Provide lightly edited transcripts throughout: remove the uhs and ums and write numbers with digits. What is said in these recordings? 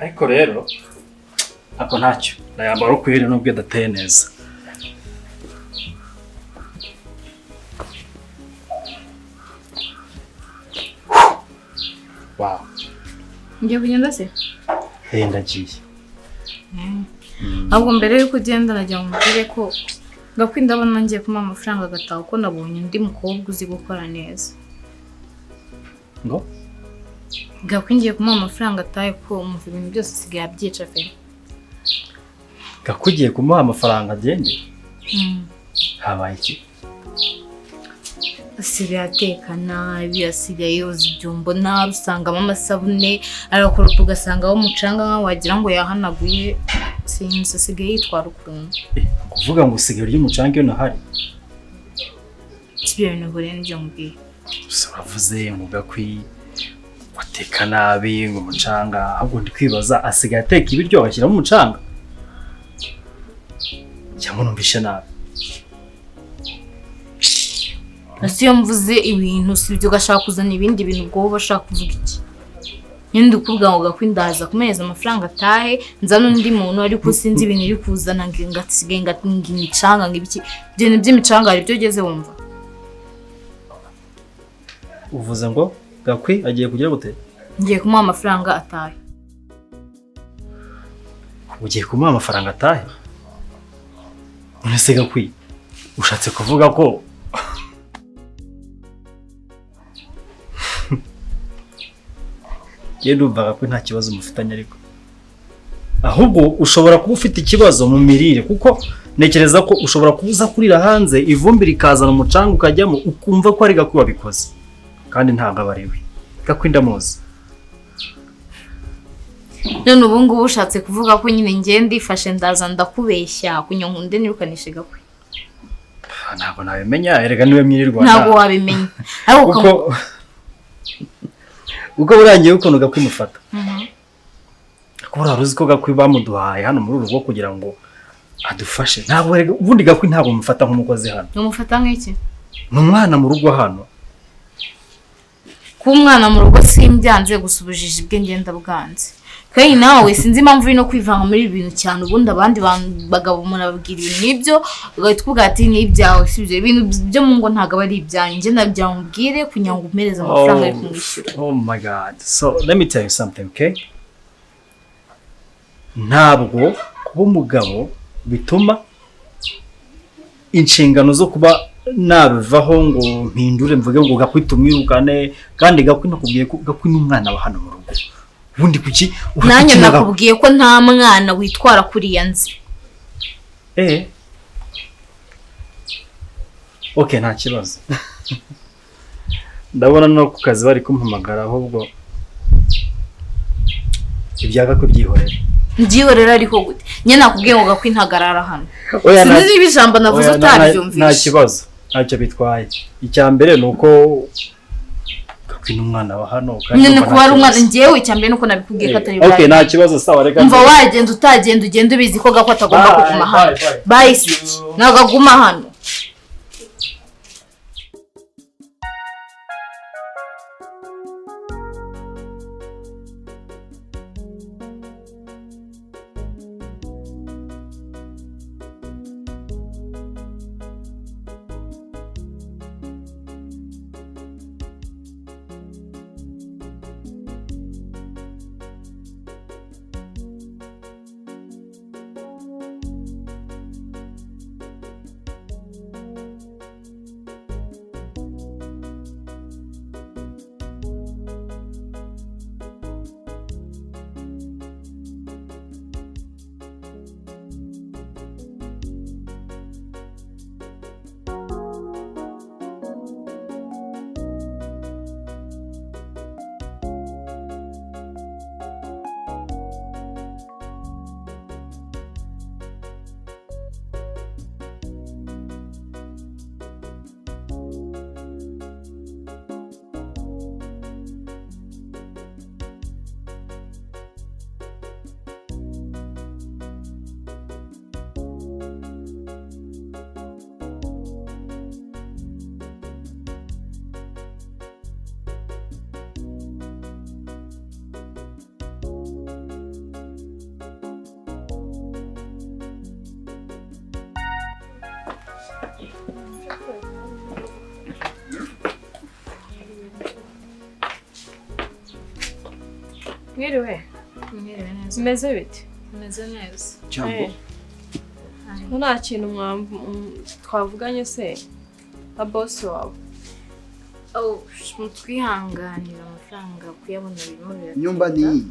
ariko rero ako ntacyo nayambara ukwiriye n'ubwo adateye neza. Wow. Ngiye kugenda se? Ndagiye. Ahubwo mbere yuko ugenda najya mubwire ko Gakwi ndabona ngiye kumuha amafaranga agataha ko nabonye undi mukobwa uzi gukora neza. Ngo? Gakwi ngiye kumuha amafaranga ataye ko mu bintu byose sigaye abyica fe. Gakwi ugiye kumuha amafaranga agende? Habaye iki? Asigaye ateka nabi, asigaye yoza ibyombo nabi, usangamo amasabune, arakoropa ugasanga umucanga nkaho wagira ngo yahanaguye. Sinzi asigaye yitwara ukuntu. Kuvuga ngo usigaye urya umucanga iyo nahari? Kibyo bintu bure n'ibyo mubwiye. Uravuze ngo Gakwi wateka nabi ngo umucanga, ahubwo ndi kwibaza asigaye ateka ibiryo agashyiramo umucanga? Cyangwa numvishe nabi? Nasiyo mvuze ibintu sibyo gashaka kuzana ibindi bintu ubwo bashaka kuvuga iki. Nyindi ukubwa ngo Gakwi ndaza kumereza amafaranga atahe nzana undi muntu ariko sinzi ibintu iri kuzana ngasigaye ngimicanga ngibiki. Ibintu by'imicanga ari byo geze wumva. Uvuze ngo Gakwi agiye kugira gute? Ngiye kumuha amafaranga atahe. Ugiye kumuha amafaranga atahe? None se Gakwi ushatse kuvuga ko Yendo mvaga ko nta kibazo mufitanye ariko ahubwo ushobora kuba ufite ikibazo mu mirire kuko nekereza ko ushobora kubuza kurira hanze ivumbi rikazana umucanga ukajyamo ukumva ko ari Gakwi wabikoze kandi ntabwo abariwe. Gakwi ndamuzi. None ubu ngubu ushatse kuvuga ko nyine ngende ifashe ndaza ndakubeshya kunyonkunde Yirukanishije Gakwi. Ntabwo nabimenya erega niwe mwirirwa. Ntabwo wabimenya. Ariko uko burangiye ukuntu Gakwi mufata. Kubura ruzi ko Gakwi bamuduhaye hano muri urugo kugira ngo adufashe. Ntabwo ubundi Gakwi ntabwo mufata nk'umukozi hano. Umufata nk'iki? N'umwana mu rugo hano. Ku mwana mu rugo simbyanze gusubujije ibwe ngenda bwanze. Kandi nawe sinzi impamvu ino kwivanga muri ibintu cyane ubundi abandi bagabo murababwira ibintu nibyo ugahita ati n'ibyawe sibyo ibintu byo mu ngo ntago ari ibyanyu nje nabyambwire kunyanga umereza amafaranga yo kumwishyura. Oh my god. So let me tell you something, okay? Ntabwo kuba umugabo bituma inshingano zo kuba nabivaho ngo mpindure mvuge ngo Gakwi tumwirukane kandi Gakwi nakubwiye ko Gakwi n'umwana wa hano mu rugo. Ubundi kuki nanjye nakubwiye ko nta mwana witwara kuri yanzi. Okay, nta kibazo. Ndabona no ku kazi bari kumpamagara ahubwo ibyaga ko byihorera. Byihorera ariko gute? Nye nakubwiye ngo Gakwi ntagarara hano. Sinzi ibijambo navuze utabyumvise. Nta kibazo. Ntacyo bitwaye. Icyambere nuko Gakwi n'umwana wa hano kandi none kuba ari umwana ngewe icyambere nuko nabikubwiye ko atari bari. Okay, nta kibazo sawa reka. Umva wagenda utagenda ugenda ubizi ko Gakwi atagomba kuguma hano. Bye. Nagaguma hano. Mwiriwe. Mwiriwe neza. Meze bite? Meze neza. Jambo. Nta kintu twavuganye se na boss wawe. Twihanganira amafaranga kuyabona birimo Nyumba ni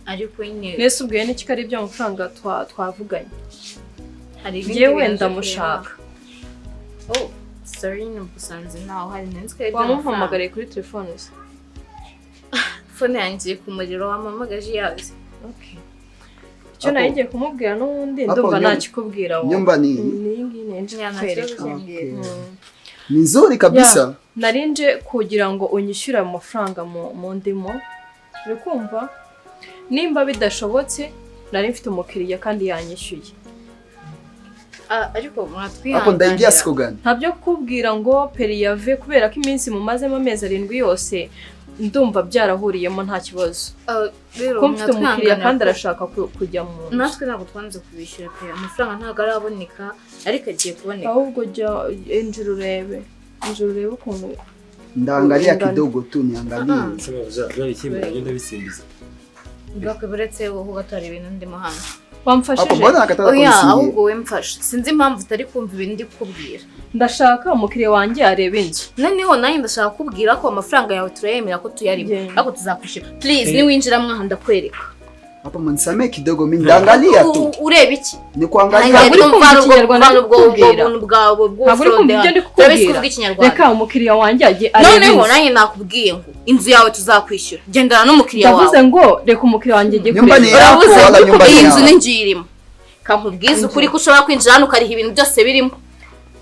ariko nyine Nese ubwiye n'iki kari byo amafaranga twavuganye. hari Yewe ndamushaka. Sorry nabusanze naho hari nenzwe Wamuhamagariye kuri telefone se. Phone yanjye ku muriro wamamagaje yazi. Okay. Cyo nagiye kumubwira n'undi ndumva nakikubwira wowe. Nyumba ni Ningine nje kwereka. Ni nzuri kabisa. Narinje kugira ngo unyishyure amafaranga mu ndimo. Uri kumva? Nimba bidashobotse nari mfite umukiriya kandi yanyishyuye. Ariko mwatwihanganira. Hapo ndaingia siku gani? Ntabyo kubwira ngo periyave kubera ko iminsi mumazemo amezi 7 yose ndumva byarahuriyemo nta kibazo. Rero ko mfite umukiriya kandi arashaka kujya mu natwe ntabwo twanze kubishyura pe amafaranga ntabwo araboneka ariko agiye kuboneka. Ahubwo jya injuru urebe ukuntu Ndaangalia kidogo tu niangalie. Sasa bya ikimwe ngenda bisimbiza. Gakwi buretse wowe gatari ibintu ndimo hano. Wamfashije. Hapo mbona nakataka kunisiye? Ahubwo we mfashe. Sinzi impamvu utari kumva ibintu ndi kubwira. Ndashaka umukiriya wanjye areba inzu. Noneho nanjye ndashaka kubwira ko amafaranga yawe turayemera ko tuyarimo. Ariko tuzakwishyura. Please niwinjira mwaha ndakwereka. Hapo mnisamee kidogo mimi ndaangalia tu. Ureba iki? Ni kuangalia uri kumva ikinyarwanda kubwira. Bwabo Ntabwo uri kumva ibyo ndi kukubwira. Reka umukiriya wanjye ajye areba inzu. Noneho nanjye nakubwiye ngo inzu yawe tuzakwishyura. Gendana n'umukiriya wawe. Ndavuze ngo reka umukiriya wanjye ajye kureba. Uravuze iyi nzu ni njirimo. Kankubwiza ukuri ko ushobora kwinjira hano ukariha ibintu byose birimo.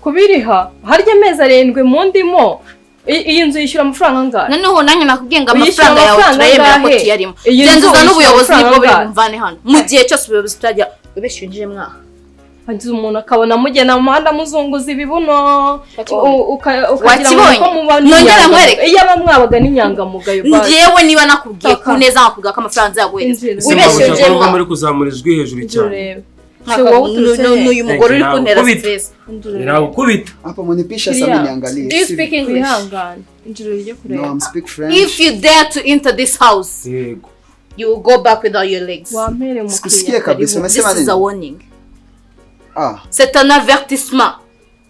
Kubiriha harya amezi 7 mu ndimo. Iyi nzu yishyura amafaranga angahe? Noneho nanjye nakubwiye ngo amafaranga yawe turayemera ko tuyarimo. Genzuza n'ubuyobozi nibwo bimvane hano. Mu gihe cyose ubuyobozi tutajya ubeshinjije mwaha. Hagize umuntu akabona mugena mu muhanda muzunguza ibibuno wakibonye nongera nkwereka iyo abamwabaga n'inyangamugayo base ngewe niba nakubwiye ku neza nakubwira ko amafaranga yaguheze ubeshinjije mwaha muri kuzamurizwa hejuru cyane. N'uyu mugore uri kuntera stress. Irakubita. Hapo mnipisha sasa niangalie. Do you speak English? Injiro rije kureba. No, I speak French. If you dare to enter this house, you will go back without your legs. Wampere Sikusikia kabisa umesema This is a nini? warning. C'est un avertissement.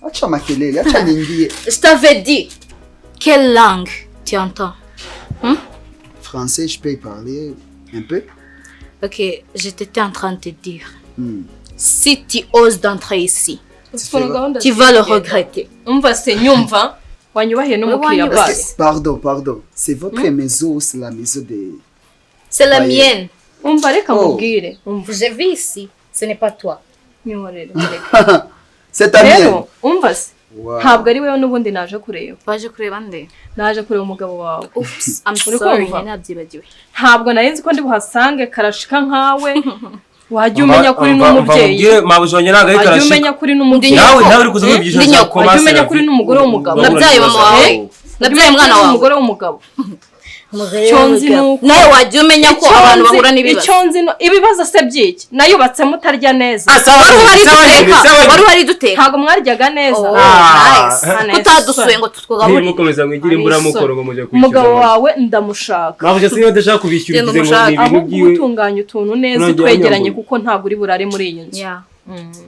Acha makelele, acha niingie. Je t'avais dit. Quelle langue tu entends? Français, je peux y parler un peu. Ok, je t'étais en train de te dire. Si tu oses d'entrer ici, tu vas le regretter. Umva se nyumva wanyubahiye n'umukiriya base. Pardon. C'est votre maison ou c'est la maison de... C'est la mienne. Umva reka mubwire. Je vis ici, ce n'est pas toi. C'est ta mienne. Umva se. Ntabwo ari wewe n'ubundi naje kureba. Baje kureba nde? Naje kureba umugabo wawe. Oops, I'm sorry, nabyibagiwe. Ntabwo narinzi ko ndi buhasange karashika nkawe. Wajya umenya kuri n'umubyeyi. Mabujanye naga ari karashika. Wajya umenya kuri n'umubyeyi. Nawe uri kuzuba ibyisho cya komasa. Wajya umenya kuri n'umugore w'umugabo. Nabyaye mama wawe. Nabyaye mwana wawe. Umugore w'umugabo. Cyonzi nuko nawe wajya umenya ko abantu bahura n'ibibazo. Icyonzi ibibazo se byiki nayubatse mutarya neza. Wari hari duteka. Ntago mwaryaga neza. Utadusuye ngo tutwagaburire. Mukomeza mwigire imbura mukoro ngo mujye kwishyura. Umugabo wawe ndamushaka. Mabuje sinyo ndashaka kubishyura igize ngo ibintu byiwe. Gutunganya utuntu neza twegeranye kuko ntago uri burare muri iyi nzu.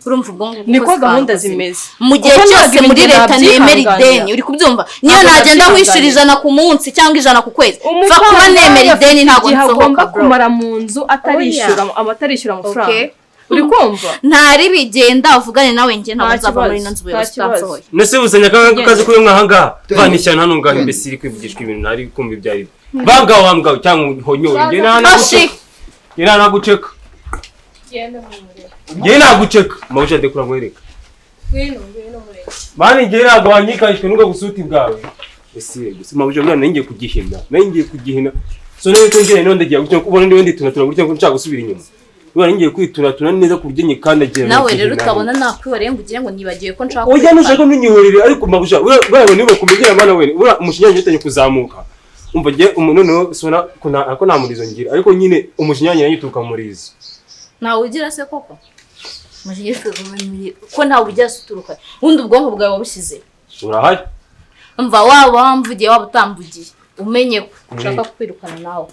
Urumva ubwo ngo niko gahunda zimeze. Mu gihe cyose muri leta nemera ideni uri kubyumva. Niyo nagenda wishyura 100 ku munsi cyangwa 100 ku kwezi. Fa kuba nemera ideni ntago nsohoka kumara mu nzu atarishyura amafaranga. Uri kumva? Ntari bigenda uvugane nawe nge ntabwo nzava muri nzu buyobozi. Nese buzanya kazi kuri mwahanga vanisha hano ngana imbesiri kwivugishwa ibintu nari kumva ibyari. Babwa wambwa cyangwa honyore nge nana guceka. Nge naguceka mawuja ndekura ngwereka. Mani nge nagwanyikashwe nuko gusuti bwawe. Ese gusa mawuja mwana ngiye kugihina. So nawe tongere none ndagiye gucyo kubona ndi wendi tunatura gutyo ko nshaka gusubira inyuma. Ubona ngiye kwituna neza ku buryo nyikandagira. Nawe rero utabona nakwibareye ngo ugire ngo nibagiye ko nshaka. Oya nushaka n'unyihorere ariko mawuja wewe niwe kumugera mwana we. Ura umushinyanye utanye kuzamuka. Umva nge umuntu no sona ko namurizo ngira ariko nyine umushinyanye yituka murizo. Nawe ugira se koko? Ko ntawe ujya suturuka ubundi ubwonko bwawe wabusize urahari umva waba wamvugiye waba utamvugiye umenye ko ushaka kwirukana nawe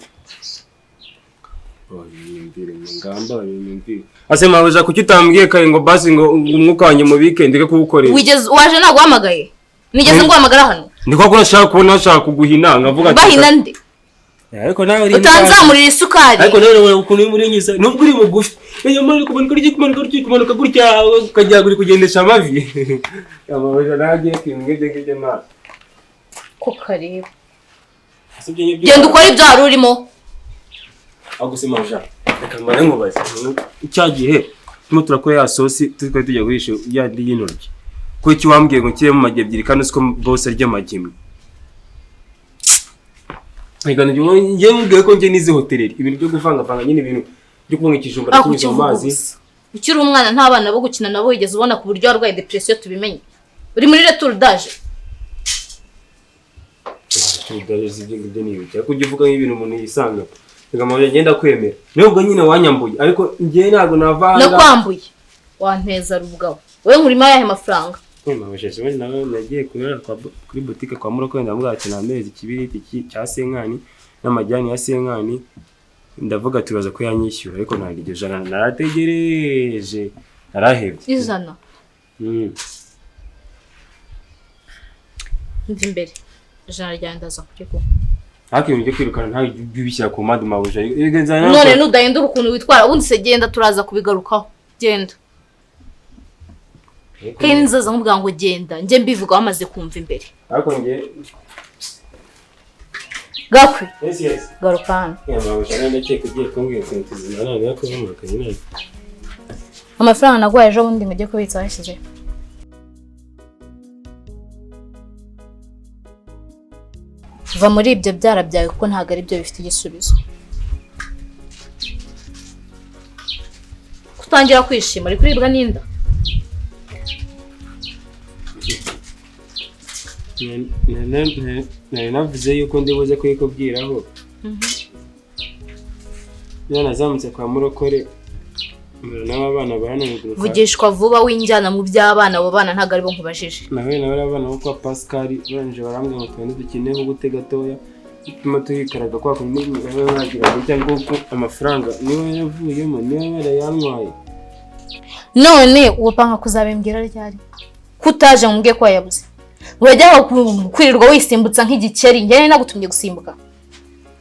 Yimvire ngamba yimvire. Ase mabuja kuki utambwiye kare ngo basi ngo umwuka wanjye mu weekend ke kuwukorera. Waje naguhamagaye. Nigeze nguhamagara hano. Ndiko ko nashaka kubona nashaka kuguhina ngavuga ati. Bahina nde? Ariko nawe uri. Utanzamurira isukari. Ariko nawe ukuntu uri muri nyisa. Nubwo uri mugufi. Iyo muri kumanuka gutya ukajya guri kugendesha amavi. Amabuja nagiye kwimwede na. Ko kareba. Genda ukora ibyo hari urimo. Agusema ja. Reka ngwane nkubaze. Icyagihe tumo turakora ya sosi tuziko tujya gurisha yandi y'intoryi. Ko iki wambwiye ngo kiremo amagi ebyiri kandi siko bose arya amagi imwe. Reka njye mbwiye ko njye nizi hoteleri ibintu byo guvanga nyine ibintu byo kubonga ikijumba n'ikunyuza mu mazi. Ukiri umwana nta bana bo gukina nabo wigeze ubona ku buryo arwaye depression tubimenye. Uri muri retour d'âge. Tudaje ibyo niyo cyako uvuga nk'ibintu umuntu yisanga. Reka mawe ngenda kwemera. Nubwo nyine wanyambuye ariko njye ntago navanga. Nakwambuye. Wanteza rubwaho. Wewe nkurima yahe mafaranga? Mabasheshe we nawe nagiye kuri boutique kwa Muroko ndavuga ati namezi kibiriti cya senkani n'amajyani ya senkani ndavuga turaza ko yanyishyura ariko ntabwo jana narategereje narahebye. Izana. Ndi imbere. Jana ryandaza kuriko. Haki ibintu byo kwirukana nta bibishyira ku madu mabuje. None nudahindura ukuntu witwara ubundi se genda turaza kubigarukaho. Genda. Kandi nzaza nkubwira ngo genda njye mbivuga wamaze kumva imbere. Ariko nge Gakwi. Yes. Garukana. Mabuje ndakeye kugiye kumbwira senti zina yako z'umwaka nyine. Amafaranga nagwaye ejo bundi ngije kubitsa hashize. Va muri ibyo byara byawe kuko ntago ari byo bifite igisubizo. Kutangira kwishima ari kuribwa n'inda. Navuze yuko ndibuze kuyikubwiraho. Yana zamutse kwa Murokore. N'aba bana barananirwa. Vugishwa vuba winjyana mu by'abana abo bana ntago ari bo nkubajije. Nawe abana bo kwa Pascal banje barambye ngo twende dukeneye gutega toya. Ituma tuyikaraga kwa kundi bagira cyangwa uko amafaranga niwe yavuyemo niwe yarayantwaye. None upanga kuzabembwira ryari? Kutaje mumbwiye ko yabuze. Wajya kwirirwa wisimbutsa nk'igikeri njye nagutumye gusimbuka.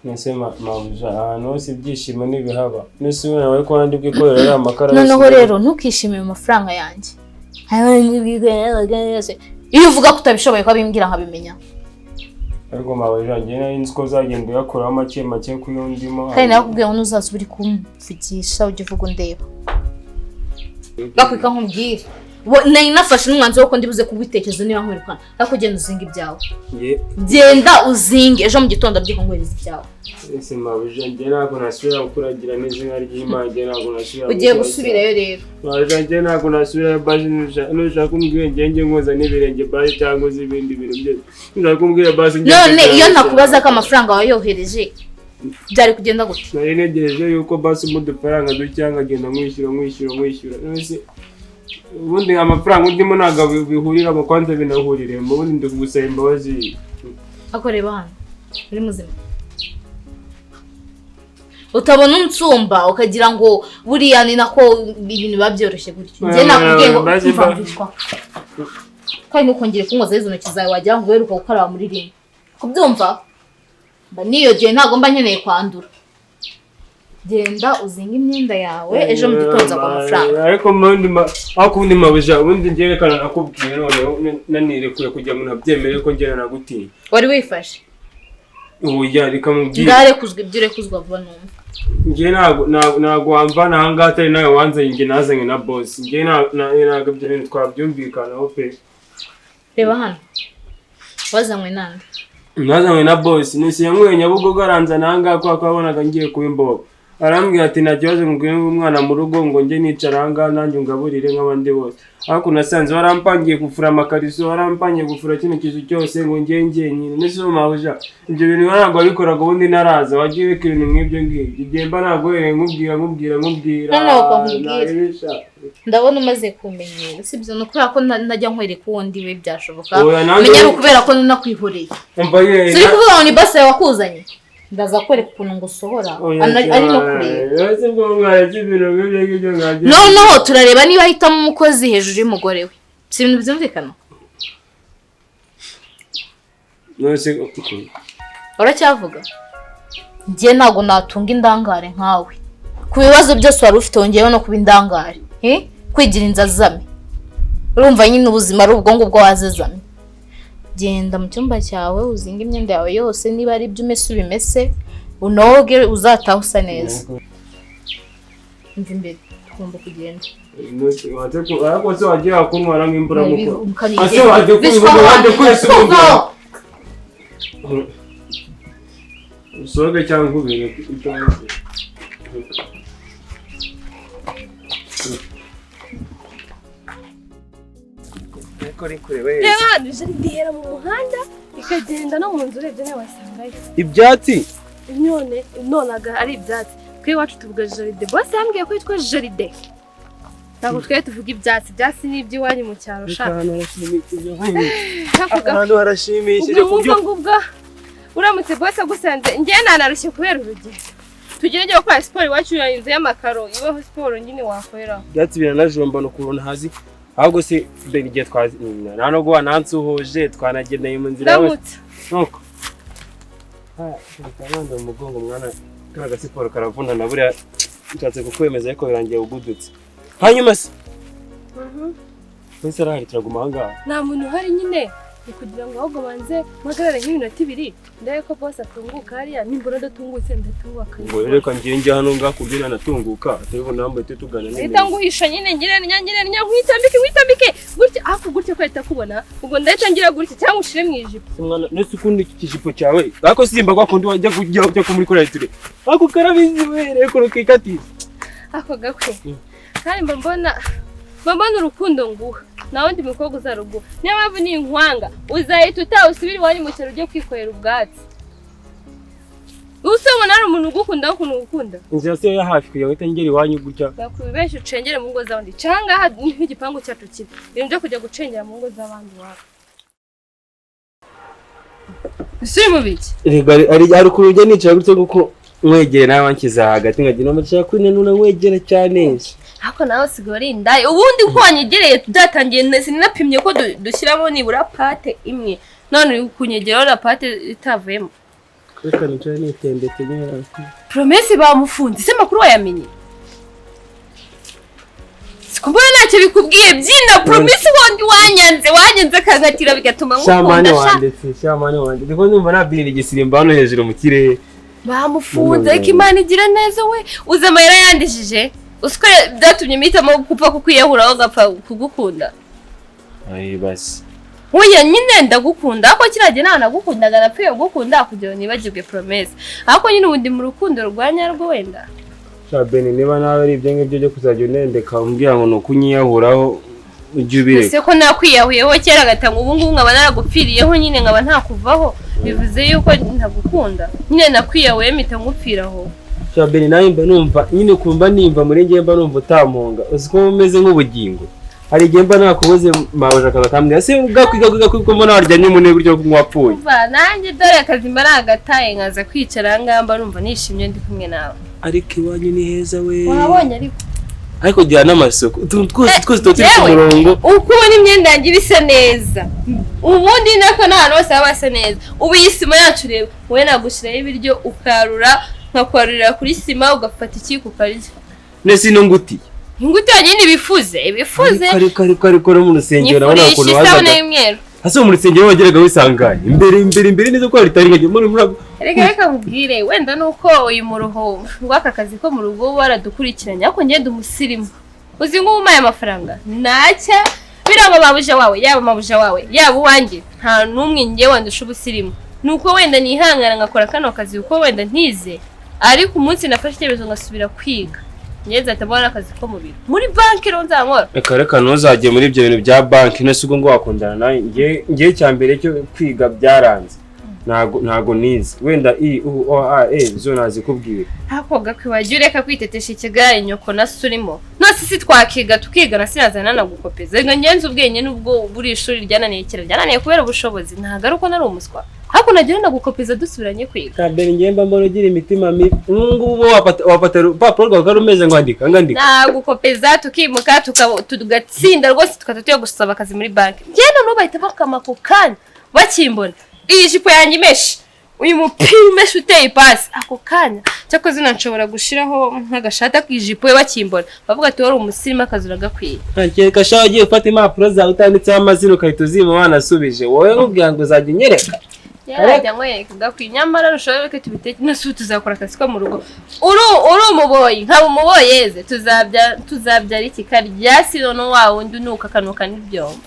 Nasema mabuja ahantu hose ibyishimo n'ibihaba. Nese nawe ko handi bwikorera ari amakara. Noneho rero ntukishime mu mafaranga yanjye. Iyo uvuga ko utabishoboye ko abimbwira nkabimenya. Ariko mabuja njye nari nzi ko uzagenda yakora make ku yondimo. Kandi nakubwiye ngo ntuzasubire kumvugisha ujye uvuga undeba. Gakwika nkubwire. Nari nafashe n'umwanzuro wo ko ndibuze kubitekerezo niba nkwirukana. Ariko genda uzinga ibyawe. Genda uzinge ejo mu gitondo byiko nkwereza ibyawe. Ese mabuja njye ntabwo nasubira gukuragira neza nka ry'Imana njye ntabwo nasubira. Ugiye gusubirayo rero. Mabuja njye ntabwo nasubira baje nushaka kumbwira njye nkoza n'ibirenge baje cyangwa zibindi bintu bye. Nshaka kumbwira baje njye. None iyo ntakubaza ko amafaranga wayohereje byari kugenda gute? Nari negereje yuko basi mu dufaranga ducyanga agenda mwishyura. Nese ubundi amafaranga ndimo naga bihurira mu kwanza binahurire mu bundi ndugusaba imbabazi. Akoreba hano uri muzima. Utabona unsumba ukagira ngo buriya ni nako ibintu babyoroshye gutyo. Njye nakubwiye ngo mvamvishwa. Kandi nukongere kunkoza izo ntoki zawe wagira ngo weruka gukaraba muri rimwe. Kubyumva? Mba niyogiye ntago mba nkeneye kwandura. Genda uzinga imyenda yawe ejo mu gitondo kwa amafaranga. Ariko akundi mabuja ubundi ngerekana nakubwiye none nanirekuye kujya mu nabyemere ko ngera nagutinya. Wari wifashe? Uya reka mubwire. Ngare kuzwa ibyo kuzwa vuba numva. Nge nago wamva nanga atari nawe wanzanye nge nazanye na boss. Nge nago ibyo bintu twabyumvikanaho pe. Reba hano. Wazanywe nande? Nazanywe na boss. Nisi yanguye Nyabugogo aranza nanga kwa kwabonaga ngiye kubimboba. Arambwira ati nta kibazo ngubwiye umwana mu rugo ngo nge nicaranga nanjye ngaburire nk'abandi bose. Ariko nasanze warampangiye gufura amakariso warampangiye gufura kino kizu cyose ngo nge nyine nese mabuja ibyo bintu ntabwo abikoraga ubundi naraza wagiye weka ibintu nk'ibyo ngibyo igenda ntabwo nkubwira ndabona umaze kumenyera sibyo no kubera ko najya nkwereka uwundi we byashoboka menya no kubera ko nakwihoreye siri kuvuga ngo ni base wakuzanye ndaza kwereka ukuntu ngusohora ari no kureba noneho turareba niba ahitamo umukozi hejuru y'umugore we si ibintu byumvikana uracyavuga njye ntabwo natunga indangare nkawe ku bibazo byose wari ufite wongeyeho no kuba indangare kwigira inzazame urumva nyine ubuzima ari ubwo ngubwo wazazamye genda mu cyumba cyawe uzinga imyenda yawe yose niba ari ibyo umese ubimese unoge uzataha usa neza mva imbere tugomba kugenda ariko se wagiye kuntwara nk'imbura muko ase wagiye kwisubiza usohoke cyangwa ubire reba jaride ihera mu muhanda ikagenda no mu nzu urebye nawe wasangayo ibyatsi nonaga ari ibyatsi twe iwacu tuvuga jaride bose yambwiye ko yitwa jaride ntabwo twe tuvuga ibyatsi ni iby'iwanyu mu cyaro ushaka ahantu harashimishije ubwo uramutse bose agusanze njyewe nanarushye kubera urugendo tugerageze gukora siporo iwacu inzu y'amakaro ibaho siporo nyine wakorera ibyatsi biranajomba no kubona hazi ahubwo se mbere igihe nta nubwo wanansuhuje twanagendeye mu nzira ndamutse nuko kandi umugongo mwana kara gasiporo karavunana buriya nshatse kukwemeza ariko birangiye ugudutse hanyuma se wese arahari turaguma ahangaha nta muntu uhari nyine ni kugira ngo ahubwo banze mpagarare nk'iminota ibiri ndebe ko bose atunguka hariya nimbona adatungutse ndatunguka ngo reka ngiye njya hano ngaha kubyo nanatunguka atubona nambaye tugana neza ahita nguhisha nyine ngire nkwitambike gutya ako gutya ko ahita kubona ubwo ndahita ngira gutya cyangwa ushire mu ijipo mwana nese ukundi ikijipo cyawe ako simba kwa kundi wajya kujya ko muri korera ako karabizi were ko rukikatiza ako gakwe kandi mbona urukundo nguha na wundi mukobwa uzaruguha niyo mpamvu ni inkwanga uzahita utawusubira iwanyu mu cyaro ujye kwikorera ubwatsi usubona ari umuntu ugukunda n'ukuntu ugukunda inzira se yo hafi kugira ngo uhite ngera iwanyu gutya bakubibeshye ucengere mu ngo z'abandi cyangwa aha nk'igipangu cyacu kiri ibintu byo kujya gucengera mu ngo z'abandi wabo isi mu biki ari ukuntu ujya nicara gutya kuko mwegere nawe wankiza hagati nkagira amashaka kwinanura mwegera cyane ariko nawe usigaye uri indayi ubundi uko wanyegereye byatangiye sinapimye ko dushyiramo nibura pate imwe none uri kunyegeraho na pate itavuyemo reka nicare nitembete nyine promesi bamufunze ese makuru wayamenye sikumbona ntacyo bikubwiye byina promesi wondi wanyanze kagatira bigatuma ngukunda shamane wanditse ndiko numva nabirira igisimba hano hejuru mu kirere bamufunze ariko Imana igira neza we uzi amayira yandishije usiko byatumye mpitamo gupfa kukwiyahuraho gapfa kugukunda ayi basi oya nyine ndagukunda ako kiraje nagukundaga napfuye gukunda kugira nibagirwe promesse ako nyine ubundi mu rukundo rwanya rwo wenda Shabeni niba nawe ari ibyo ngibyo byo kuzajya unendeka umbwira ngo nukunyiyahuraho ujye ubireka ese ko nakwiyahuyeho kera gatanga ubu ngubu nkaba naragupfiriyeho nyine nkaba ntakuvaho bivuze yuko ntagukunda nyine nakwiyahuye mpita ngupfiraho Shabeni nawe mba numva nyine kumva nimba muri ngiye mba numva utamunga uzi ko umeze nk'ubugingo hari igihe mba nakubuze mabuja akambwira ese ugakwiga kuko mbona waryanye mu ntebe buryo mwapfuye nanjye dore akazi mba nagataye nkaza kwicara ahangaha mba numva nishimye ndi kumwe nawe ariko iwanyu ni heza we wabonye ariko jya n'amasoko twose turi ku murongo uko ubona imyenda yanjye bisa neza ubundi nako n'ahantu hose haba hasa neza ubu iyi sima yacu reba wowe nagushyiraho ibiryo ukarura nkakwarurira kuri sima ugafata ikiyiko ukarya nese ino ngutiye inguti nyine ibifuze ariko no mu rusengero urabona ukuntu wazaga hasi mu rusengero wageraga wisanganye imbere neza ko ritari ngajye muri reka nkubwire wenda nuko uyu muruho ngwaka kazi ko mu rugo baradukurikiranye ariko ngende umusirimu uzi ngo umaye amafaranga nacya biraba mabuja wawe yaba uwanjye nta numwe ngiye wandusha ubusirimu nuko wenda nihangana ngakora kano kazi uko wenda ntize ariko umunsi nafashe icyemezo ngasubira kwiga nyeze atabona akazi ko mu biro muri banki ro nzankora reka ntuzajye muri ibyo bintu bya banki nese ubwo ngo wakundana nawe ngiye cyambere cyo kwiga byaranze ntago nize wenda zo nazikubwira hako Gakwi wagiye ureka kwitetesha ikigare nyoko na surimo nose si twakiga tukiga na sinazana nagukopeza ngo ngenze ubwenye nubwo buri ishuri ryananiye kubera ubushobozi ntago ari uko nari umuswa hako ariko nagenda gukopeza dusubiranye kwiga kambere ngemba mbona ugira imitima mibi ngubu wapata urupapuro rwawe rumeze ngo andika nagukopeza tukimuka tugatsinda rwose tukatatuye gusaba akazi muri banki ngenda n'ubahita bakama ku kanya bakimbona iyi jipo yanjye imeshe uyu mupira umeshe uteye ipasi ako kanya cyakoze nashobora gushiraho nk'agashata k'ijipo bakimbona bavuga ati wari umusirimu akazura gakwiye nkeka shaho ugiye gufata impapuro zawe utanditseho amazina ukahita uzima wanasubije wowe nkubwira ngo uzajya unyereka yarajya nkwereka Gakwi nyamara rushoboye ko tubiteke nasu tuzakora akazi ko mu rugo uri umuboyi nkaba umuboyeze tuzabyara iki karya sino no wawe undi nuka kanuka n'ibyombo